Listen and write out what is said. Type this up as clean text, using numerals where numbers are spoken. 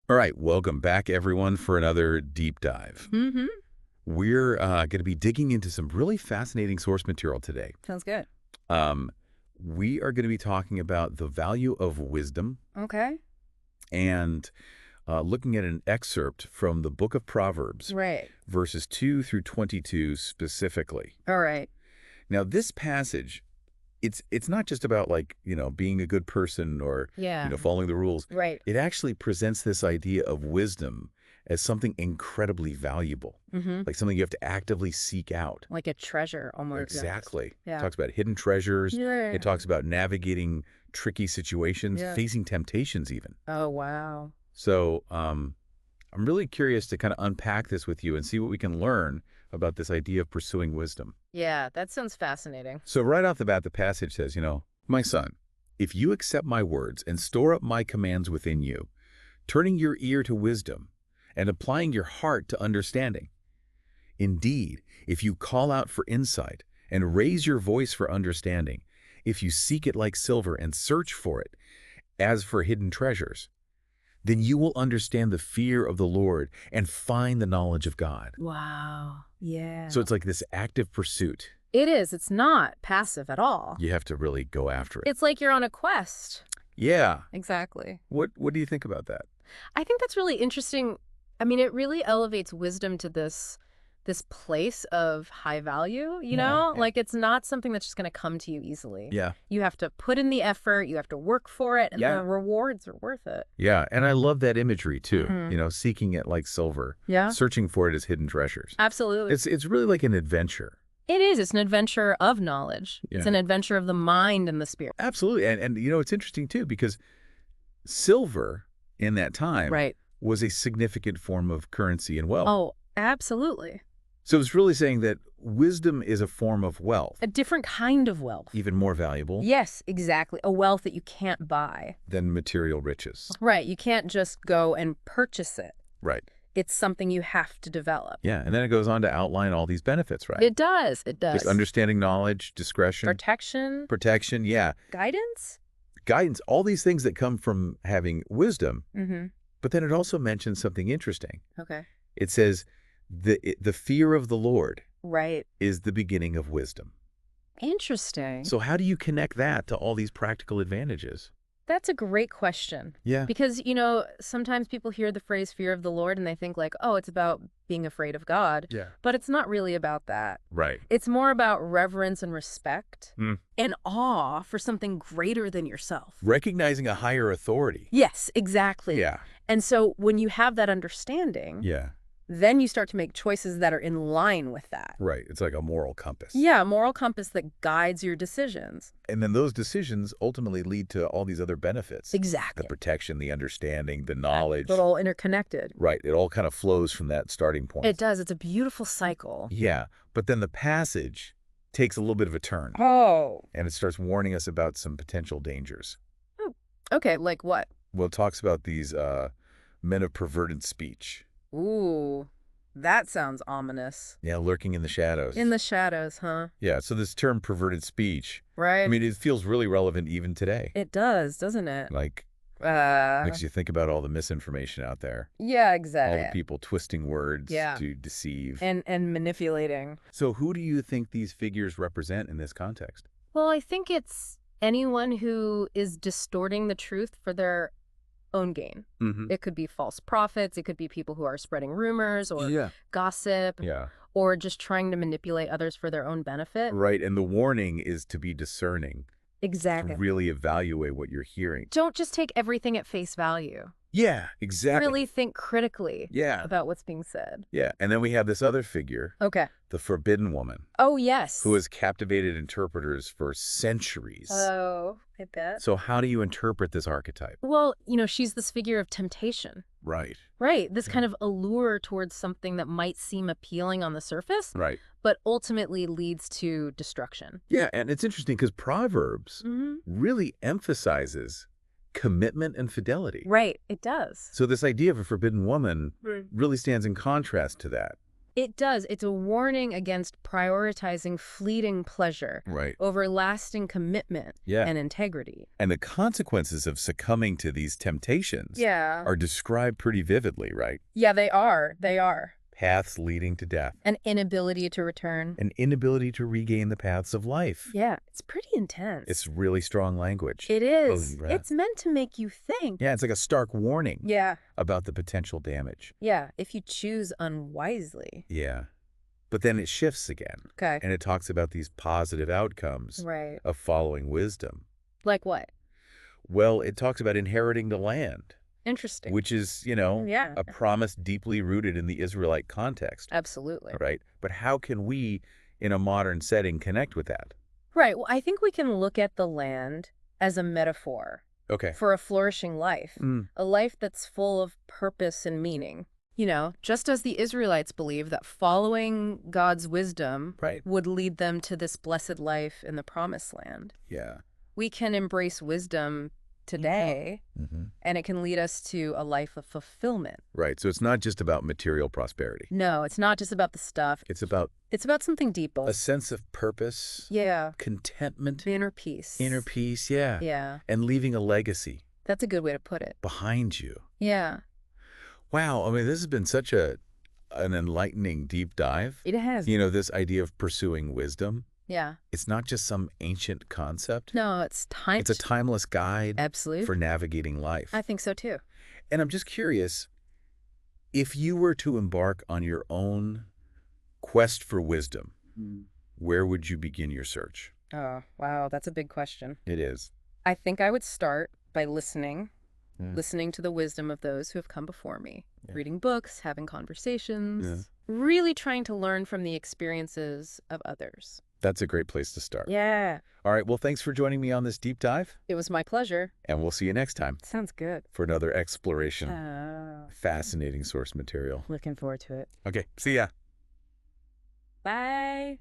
All right, welcome back, everyone, for another deep dive. Mm-hmm. We're going to be digging into some really fascinating source material today. Sounds good. Um, we are going to be talking about the value of wisdom Okay. and looking at an excerpt from the book of Proverbs, Right. verses 2 through 22 specifically. All right. Now, this passage, it's not just about being a good person or, Yeah. following the rules. Right. It actually presents this idea of wisdom as something incredibly valuable, Mm-hmm. like something you have to actively seek out. Like a treasure almost. Exactly. Yeah. It talks about hidden treasures. Yeah. It talks about navigating tricky situations, Yeah. facing temptations even. Oh, wow. So I'm really curious to kind of unpack this with you and see what we can learn about this idea of pursuing wisdom. Yeah, that sounds fascinating. So right off the bat, the passage says, my son, if you accept my words and store up my commands within you, turning your ear to wisdom and applying your heart to understanding. Indeed, if you call out for insight and raise your voice for understanding, if you seek it like silver and search for it as for hidden treasures, then you will understand the fear of the Lord and find the knowledge of God. Wow. Yeah. So it's like this active pursuit. It is. It's not passive at all. You have to really go after it. It's like you're on a quest. Yeah. Exactly. What do you think about that? I think that's really interesting. I mean, it really elevates wisdom to this place of high value, you know? Yeah. Like, it's not something that's just going to come to you easily. Yeah. You have to put in the effort, you have to work for it, and Yeah. the rewards are worth it. Yeah, and I love that imagery too. Mhm. Seeking it like silver, Yeah. searching for it as hidden treasures. Absolutely. It's really like an adventure. It is. It's an adventure of knowledge. It's Yeah. an adventure of the mind and the spirit. Absolutely, and it's interesting too because silver in that time Right. was a significant form of currency and wealth. Oh, absolutely. So it's really saying that wisdom is a form of wealth, A different kind of wealth. even more valuable Yes, exactly. A wealth that you can't buy. than material riches. Right. You can't just go and purchase it. Right. It's something you have to develop. Yeah, and then it goes on to outline all these benefits, right? It does. It does. Just understanding knowledge, discretion, protection, yeah, Guidance? guidance, all these things that come from having wisdom. Mm-hmm. But then it also mentions something interesting. Okay. It says the fear of the Lord Right. is the beginning of wisdom. Interesting. So how do you connect that to all these practical advantages? That's a great question. Yeah. Because, sometimes people hear the phrase fear of the Lord and they think like, oh, it's about being afraid of God. Yeah. But it's not really about that. Right. It's more about reverence and respect Mm. and awe for something greater than yourself. Recognizing a higher authority. Yes, exactly. Yeah. And so when you have that understanding, Yeah. then you start to make choices that are in line with that. Right. It's like a moral compass. Yeah, a moral compass that guides your decisions. And then those decisions ultimately lead to all these other benefits. Exactly. The protection, the understanding, the knowledge. They're all interconnected. Right. It all kind of flows from that starting point. It does. It's a beautiful cycle. Yeah. But then the passage takes a little bit of a turn. Oh. And it starts warning us about some potential dangers. Okay, like what? Well, it talks about these men of perverted speech. Ooh, that sounds ominous. Yeah, lurking in the shadows. In the shadows, huh? Yeah, so this term perverted speech, Right? I mean, it feels really relevant even today. It does, doesn't it? Like, Uh, makes you think about all the misinformation out there. yeah, All exactly. the people twisting words Yeah. to deceive. And manipulating. So who do you think these figures represent in this context? Well, I think it's anyone who is distorting the truth for their own gain. Mm-hmm. It could be false prophets. It could be people who are spreading rumors or Yeah. gossip Yeah. or just trying to manipulate others for their own benefit. Right, and the warning is to be discerning, Exactly. to really evaluate what you're hearing. Don't just take everything at face value. Yeah, exactly. Really think critically Yeah. about what's being said. Yeah, and then we have this other figure, Okay. the forbidden woman, Oh, yes. who has captivated interpreters for centuries. Oh, I bet. So how do you interpret this archetype? Well, she's this figure of temptation, Right. right? This kind of allure towards something that might seem appealing on the surface, Right. but ultimately leads to destruction. Yeah, and it's interesting because Proverbs Mm-hmm. really emphasizes commitment and fidelity. Right, it does. So this idea of a forbidden woman Right. really stands in contrast to that. It does. It's a warning against prioritizing fleeting pleasure Right. over lasting commitment Yeah. and integrity. And the consequences of succumbing to these temptations Yeah. are described pretty vividly, right? Yeah, they are. They are. Paths leading to death. An inability to return. An inability to regain the paths of life. Yeah, it's pretty intense. It's really strong language. It is. Oh, It's meant to make you think. yeah, it's like a stark warning Yeah. about the potential damage. Yeah, if you choose unwisely. Yeah. But then it shifts again, Okay. and it talks about these positive outcomes Right. of following wisdom. Like what? Well, it talks about inheriting the land, Interesting. which is, Yeah. a promise deeply rooted in the Israelite context, Absolutely. right? But how can we, in a modern setting, connect with that? Right. Well, I think we can look at the land as a metaphor Okay. for a flourishing life, Mm, a life that's full of purpose and meaning. Just as the Israelites believed that following God's wisdom right. would lead them to this blessed life in the promised land, Yeah. we can embrace wisdom today, Hmm. and it can lead us to a life of fulfillment. Right. So it's not just about material prosperity. No, it's not just about the stuff. It's about It's about something deeper. a sense of purpose, Yeah. contentment, Inner peace. inner peace, yeah, Yeah. and leaving a legacy That's a good way to put it. behind you. Yeah. Wow. I mean, this has been such an enlightening deep dive. It has. This idea of pursuing wisdom. Yeah. It's not just some ancient concept. No, it's time. It's a timeless guide Absolutely. for navigating life. I think so too. And I'm just curious, if you were to embark on your own quest for wisdom, where would you begin your search? Oh, wow. That's a big question. It is. I think I would start by listening Yeah. listening to the wisdom of those who have come before me, Yeah. reading books, having conversations, Yeah. really trying to learn from the experiences of others. That's a great place to start. Yeah. All right. Well, thanks for joining me on this deep dive, It was my pleasure. and we'll see you next time Sounds good. for another exploration. Oh, Fascinating source material. looking forward to it. Okay. See ya. Bye.